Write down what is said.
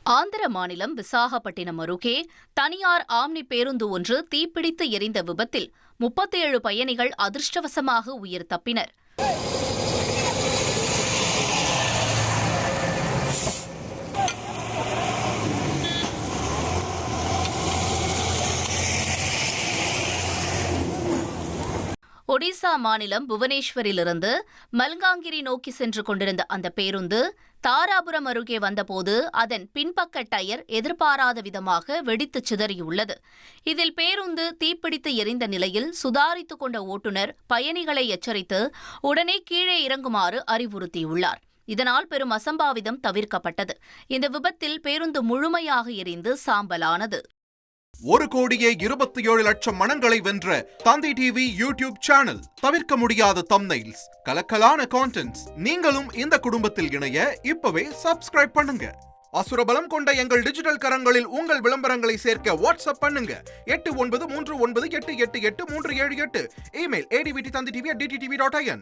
ஆந்திர மாநிலம் விசாகப்பட்டினம் அருகே தனியார் ஆம்னி பேருந்து ஒன்று தீப்பிடித்து எரிந்த விபத்தில் 37 பயணிகள் அதிர்ஷ்டவசமாக உயிர் தப்பினர். ஒடிசா மாநிலம் புவனேஸ்வரிலிருந்து மல்காங்கிரி நோக்கி சென்று கொண்டிருந்த அந்த பேருந்து தாராபுரம் அருகே வந்தபோது அதன் பின்பக்க டயர் எதிர்பாராத விதமாக வெடித்து சிதறியுள்ளது. இதில் பேருந்து தீப்பிடித்து எரிந்த நிலையில் சுதாரித்துக் கொண்ட ஓட்டுநர் பயணிகளை எச்சரித்து உடனே கீழே இறங்குமாறு அறிவுறுத்தியுள்ளார். இதனால் பெரும் அசம்பாவிதம் தவிர்க்கப்பட்டது. இந்த விபத்தில் பேருந்து முழுமையாக எரிந்து சாம்பலானது. 1,27,00,000 மனங்களை வென்ற தந்தி டிவி யூடியூப் சேனல். தவிர்க்க முடியாத தம்ப்நெயில்ஸ், கலக்கலான கான்டென்ட்ஸ். நீங்களும் இந்த குடும்பத்தில் இணைய இப்பவே சப்ஸ்கிரைப் பண்ணுங்க. அசுரபலம் கொண்ட எங்கள் டிஜிட்டல் கரங்களில் உங்கள் விளம்பரங்களை சேர்க்க வாட்ஸ்அப் பண்ணுங்க. 893988883778. Email advtthanditv@dttv.in.